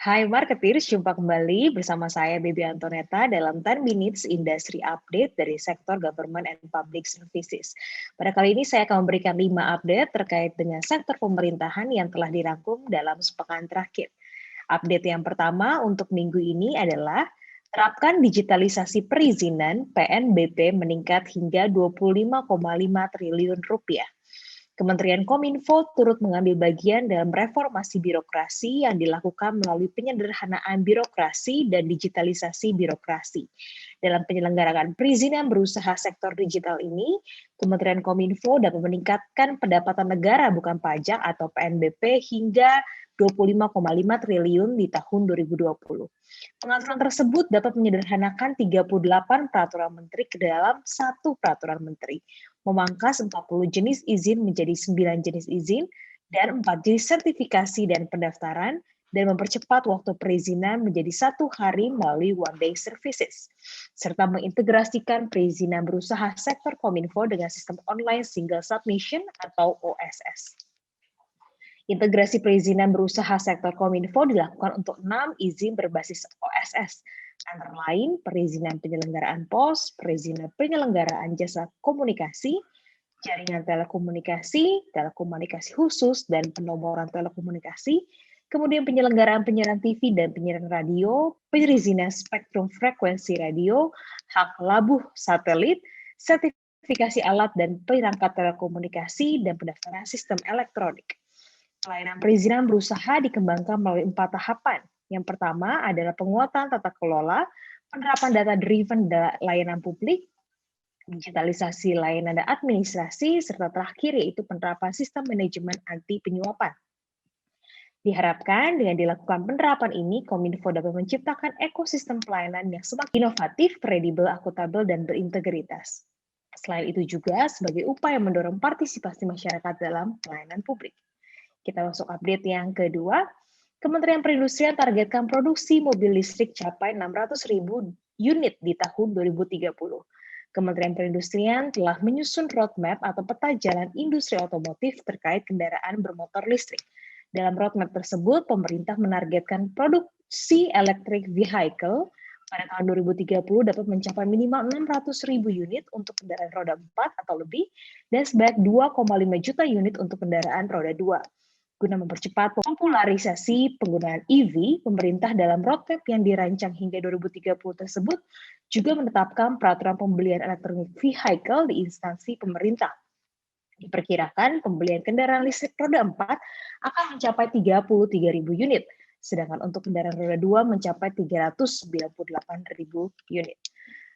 Hai marketers, jumpa kembali bersama saya Baby Antoneta dalam 10 Minutes Industry Update dari sektor Government and Public Services. Pada kali ini saya akan memberikan 5 update terkait dengan sektor pemerintahan yang telah dirangkum dalam sepekan terakhir. Update yang pertama untuk minggu ini adalah terapkan digitalisasi perizinan PNBP meningkat hingga 25,5 triliun rupiah. Kementerian Kominfo turut mengambil bagian dalam reformasi birokrasi yang dilakukan melalui penyederhanaan birokrasi dan digitalisasi birokrasi. Dalam penyelenggaraan perizinan berusaha sektor digital ini, Kementerian Kominfo dapat meningkatkan pendapatan negara bukan pajak atau PNBP hingga 25,5 triliun di tahun 2020. Pengaturan tersebut dapat menyederhanakan 38 peraturan menteri ke dalam satu peraturan menteri, memangkas 40 jenis izin menjadi 9 jenis izin, dan 4 jenis sertifikasi dan pendaftaran, dan mempercepat waktu perizinan menjadi 1 hari melalui one day services, serta mengintegrasikan perizinan berusaha sektor Kominfo dengan sistem online single submission atau OSS. Integrasi perizinan berusaha sektor Kominfo dilakukan untuk 6 izin berbasis OSS, antara lain perizinan penyelenggaraan pos, perizinan penyelenggaraan jasa komunikasi, jaringan telekomunikasi, telekomunikasi khusus, dan penomoran telekomunikasi, kemudian penyelenggaraan penyiaran TV dan penyiaran radio, perizinan spektrum frekuensi radio, hak labuh satelit, sertifikasi alat dan perangkat telekomunikasi, dan pendaftaran sistem elektronik. Pelayanan perizinan berusaha dikembangkan melalui 4 tahapan. Yang pertama adalah penguatan tata kelola, penerapan data-driven layanan publik, digitalisasi layanan dan administrasi, serta terakhir yaitu penerapan sistem manajemen anti penyuapan. Diharapkan dengan dilakukan penerapan ini, Kominfo dapat menciptakan ekosistem pelayanan yang semakin inovatif, kredibel, akuntabel, dan berintegritas. Selain itu juga sebagai upaya mendorong partisipasi masyarakat dalam pelayanan publik. Kita masuk update yang kedua. Kementerian Perindustrian targetkan produksi mobil listrik capai 600.000 unit di tahun 2030. Kementerian Perindustrian telah menyusun roadmap atau peta jalan industri otomotif terkait kendaraan bermotor listrik. Dalam roadmap tersebut, pemerintah menargetkan produksi electric vehicle pada tahun 2030 dapat mencapai minimal 600.000 unit untuk kendaraan roda 4 atau lebih, dan sebanyak 2,5 juta unit untuk kendaraan roda 2. Guna mempercepat popularisasi penggunaan EV, pemerintah dalam roadmap yang dirancang hingga 2030 tersebut juga menetapkan peraturan pembelian electronic vehicle di instansi pemerintah. Diperkirakan pembelian kendaraan listrik roda 4 akan mencapai 33.000 unit, sedangkan untuk kendaraan roda 2 mencapai 398.000 unit.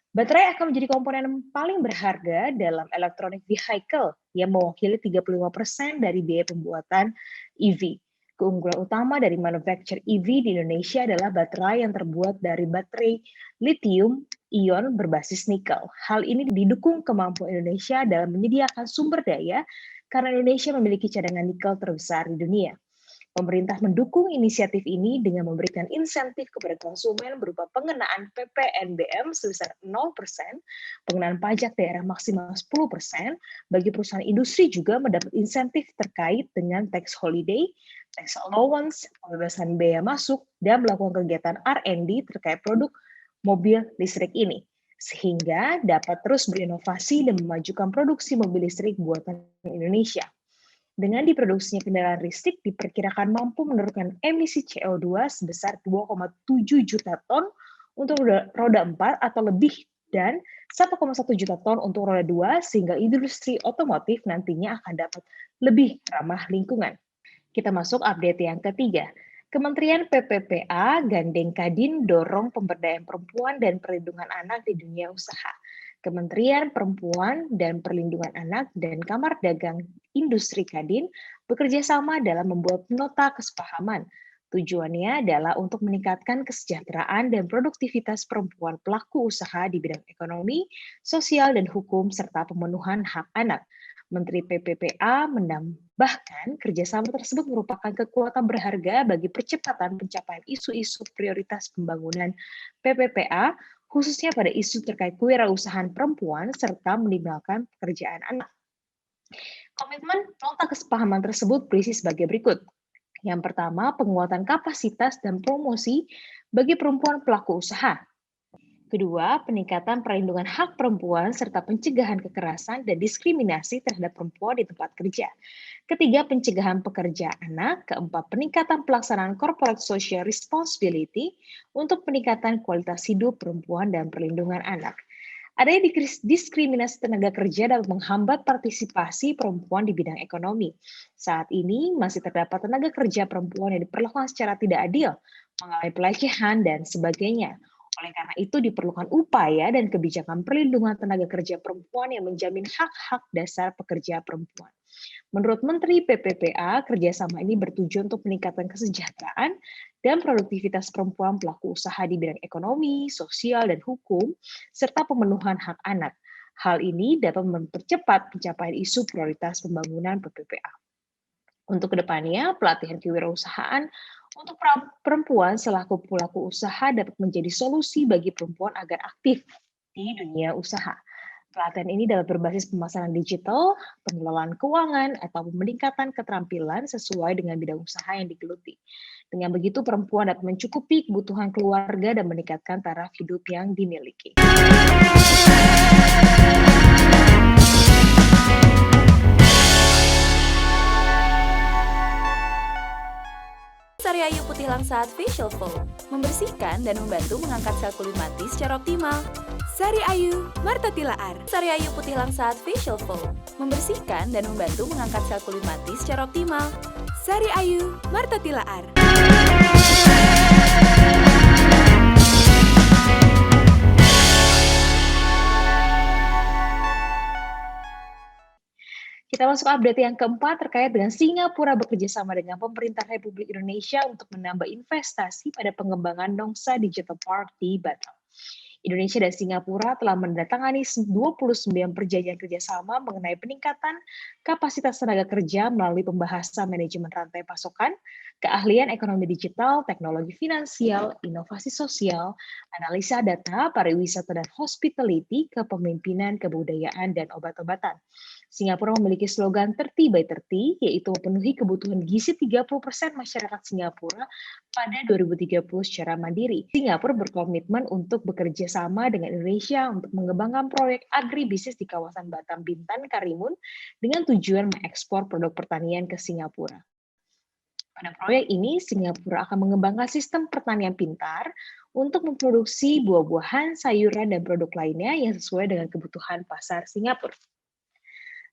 Baterai akan menjadi komponen paling berharga dalam electronic vehicle yang mewakili 35% dari biaya pembuatan EV. Keunggulan utama dari manufacture EV di Indonesia adalah baterai yang terbuat dari baterai lithium-ion berbasis nikel. Hal ini didukung kemampuan Indonesia dalam menyediakan sumber daya karena Indonesia memiliki cadangan nikel terbesar di dunia. Pemerintah mendukung inisiatif ini dengan memberikan insentif kepada konsumen berupa pengenaan PPNBM sebesar 0%, pengenaan pajak daerah maksimal 10%, bagi perusahaan industri juga mendapat insentif terkait dengan tax holiday, tax allowance, pembebasan biaya masuk, dan melakukan kegiatan R&D terkait produk mobil listrik ini, sehingga dapat terus berinovasi dan memajukan produksi mobil listrik buatan Indonesia. Dengan diproduksinya kendaraan listrik diperkirakan mampu menurunkan emisi CO2 sebesar 2,7 juta ton untuk roda 4 atau lebih dan 1,1 juta ton untuk roda 2 sehingga industri otomotif nantinya akan dapat lebih ramah lingkungan. Kita masuk update yang ketiga. Kementerian PPPA gandeng Kadin dorong pemberdayaan perempuan dan perlindungan anak di dunia usaha. Kementerian Perempuan dan Perlindungan Anak dan Kamar Dagang Industri Kadin bekerja sama dalam membuat nota kesepahaman. Tujuannya adalah untuk meningkatkan kesejahteraan dan produktivitas perempuan pelaku usaha di bidang ekonomi, sosial, dan hukum, serta pemenuhan hak anak. Menteri PPPA menambahkan kerjasama tersebut merupakan kekuatan berharga bagi percepatan pencapaian isu-isu prioritas pembangunan PPPA, khususnya pada isu terkait kewirausahaan perempuan serta menimbulkan pekerjaan anak. Komitmen nota kesepahaman tersebut berisi sebagai berikut. Yang pertama, penguatan kapasitas dan promosi bagi perempuan pelaku usaha. Kedua, peningkatan perlindungan hak perempuan serta pencegahan kekerasan dan diskriminasi terhadap perempuan di tempat kerja. Ketiga, pencegahan pekerja anak. Keempat, peningkatan pelaksanaan corporate social responsibility untuk peningkatan kualitas hidup perempuan dan perlindungan anak. Adanya diskriminasi tenaga kerja dapat menghambat partisipasi perempuan di bidang ekonomi. Saat ini masih terdapat tenaga kerja perempuan yang diperlakukan secara tidak adil, mengalami pelecehan, dan sebagainya. Oleh karena itu diperlukan upaya dan kebijakan perlindungan tenaga kerja perempuan yang menjamin hak-hak dasar pekerja perempuan. Menurut Menteri PPPA, kerjasama ini bertujuan untuk meningkatkan kesejahteraan dan produktivitas perempuan pelaku usaha di bidang ekonomi, sosial, dan hukum, serta pemenuhan hak anak. Hal ini dapat mempercepat pencapaian isu prioritas pembangunan PPPA. Untuk kedepannya, pelatihan kewirausahaan untuk perempuan selaku pelaku usaha dapat menjadi solusi bagi perempuan agar aktif di dunia usaha. Pelatihan ini dapat berbasis pemasaran digital, pengelolaan keuangan, atau peningkatan keterampilan sesuai dengan bidang usaha yang digeluti. Dengan begitu, perempuan dapat mencukupi kebutuhan keluarga dan meningkatkan taraf hidup yang dimiliki. Sari Ayu Putih Langsat Facial Foam membersihkan dan membantu mengangkat sel kulit mati secara optimal. Sari Ayu Marta Tilaar. Sari Ayu Putih Langsat Facial Foam membersihkan dan membantu mengangkat sel kulit mati secara optimal. Sari Ayu Marta Tilaar. Kita masuk update yang keempat terkait dengan Singapura bekerja sama dengan pemerintah Republik Indonesia untuk menambah investasi pada pengembangan Nongsa Digital Park di Batam. Indonesia dan Singapura telah menandatangani 29 perjanjian kerjasama mengenai peningkatan kapasitas tenaga kerja melalui pembahasan manajemen rantai pasokan, keahlian ekonomi digital, teknologi finansial, inovasi sosial, analisa data, pariwisata dan hospitality, kepemimpinan, kebudayaan, dan obat-obatan. Singapura memiliki slogan 30 by 30, yaitu memenuhi kebutuhan gizi 30% masyarakat Singapura pada 2030 secara mandiri. Singapura berkomitmen untuk bekerja sama dengan Indonesia untuk mengembangkan proyek agribisnis di kawasan Batam Bintan, Karimun dengan tujuan mengekspor produk pertanian ke Singapura. Pada proyek ini, Singapura akan mengembangkan sistem pertanian pintar untuk memproduksi buah-buahan, sayuran, dan produk lainnya yang sesuai dengan kebutuhan pasar Singapura.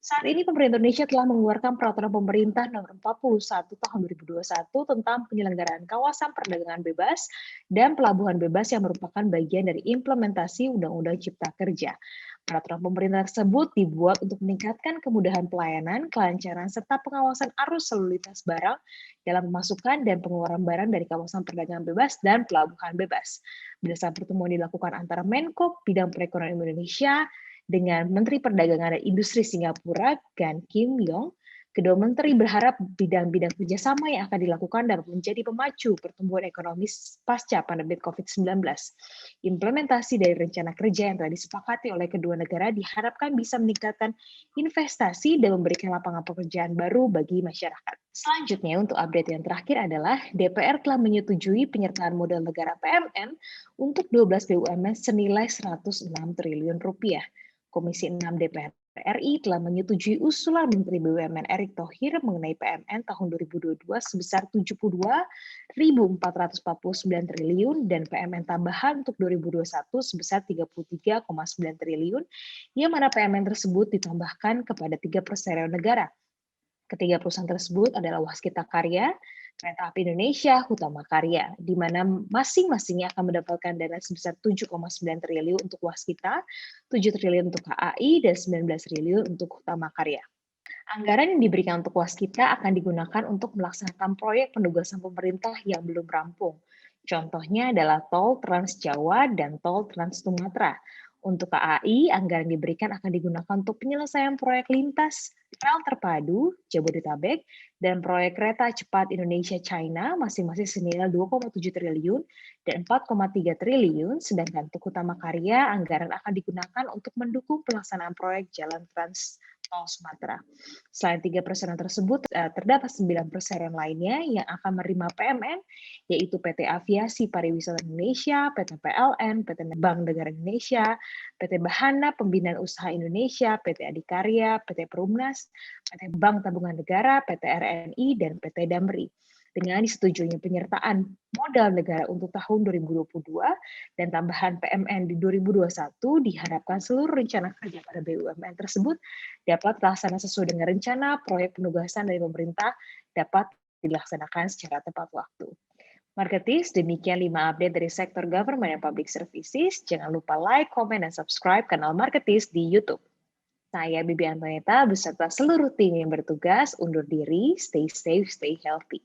Saat ini pemerintah Indonesia telah mengeluarkan peraturan pemerintah nomor 41 tahun 2021 tentang penyelenggaraan kawasan perdagangan bebas dan pelabuhan bebas yang merupakan bagian dari implementasi Undang-Undang Cipta Kerja. Peraturan pemerintah tersebut dibuat untuk meningkatkan kemudahan pelayanan, kelancaran, serta pengawasan arus lalu lintas barang dalam pemasukan dan pengeluaran barang dari kawasan perdagangan bebas dan pelabuhan bebas. Berdasarkan pertemuan dilakukan antara Menko Bidang Perekonomian Indonesia dengan Menteri Perdagangan dan Industri Singapura, Gan Kim Yong, kedua menteri berharap bidang-bidang kerjasama yang akan dilakukan dapat menjadi pemacu pertumbuhan ekonomi pasca pandemi COVID-19. Implementasi dari rencana kerja yang telah disepakati oleh kedua negara diharapkan bisa meningkatkan investasi dan memberikan lapangan pekerjaan baru bagi masyarakat. Selanjutnya, untuk update yang terakhir adalah DPR telah menyetujui penyertaan modal negara PMN untuk 12 BUMN senilai 106 triliun rupiah. Komisi 6 DPR RI telah menyetujui usulan Menteri BUMN Erick Thohir mengenai PMN tahun 2022 sebesar 72.449 triliun dan PMN tambahan untuk 2021 sebesar 33,9 triliun, yang mana PMN tersebut ditambahkan kepada 3 perseroan negara. Ketiga perusahaan tersebut adalah Waskita Karya, Kereta Api Indonesia, Hutama Karya, di mana masing-masingnya akan mendapatkan dana sebesar 7,9 triliun untuk Waskita, 7 triliun untuk KAI, dan 19 triliun untuk Hutama Karya. Anggaran yang diberikan untuk Waskita akan digunakan untuk melaksanakan proyek penugasan pemerintah yang belum rampung. Contohnya adalah Tol Trans Jawa dan Tol Trans Sumatera. Untuk KAI, anggaran diberikan akan digunakan untuk penyelesaian proyek lintas rel terpadu Jabodetabek dan proyek kereta cepat Indonesia-China masing-masing senilai 2,7 triliun dan 4,3 triliun, sedangkan untuk Utama Karya, anggaran akan digunakan untuk mendukung pelaksanaan proyek Jalan Trans Tol Sumatera. Selain 3 persenan tersebut, terdapat 9 persenan lainnya yang akan menerima PMN, yaitu PT Aviasi Pariwisata Indonesia, PT PLN, PT Bank Negara Indonesia, PT Bahana Pembinaan Usaha Indonesia, PT Adikarya, PT Perumnas, PT Bank Tabungan Negara, PT RNI, dan PT Damri. Dengan disetujuinya penyertaan modal negara untuk tahun 2022 dan tambahan PMN di 2021, diharapkan seluruh rencana kerja pada BUMN tersebut dapat terlaksana sesuai dengan rencana proyek penugasan dari pemerintah dapat dilaksanakan secara tepat waktu. Marketis, demikian 5 update dari sektor government and public services. Jangan lupa like, comment, dan subscribe kanal Marketis di YouTube. Saya Bibi Antoneta beserta seluruh tim yang bertugas undur diri, stay safe, stay healthy.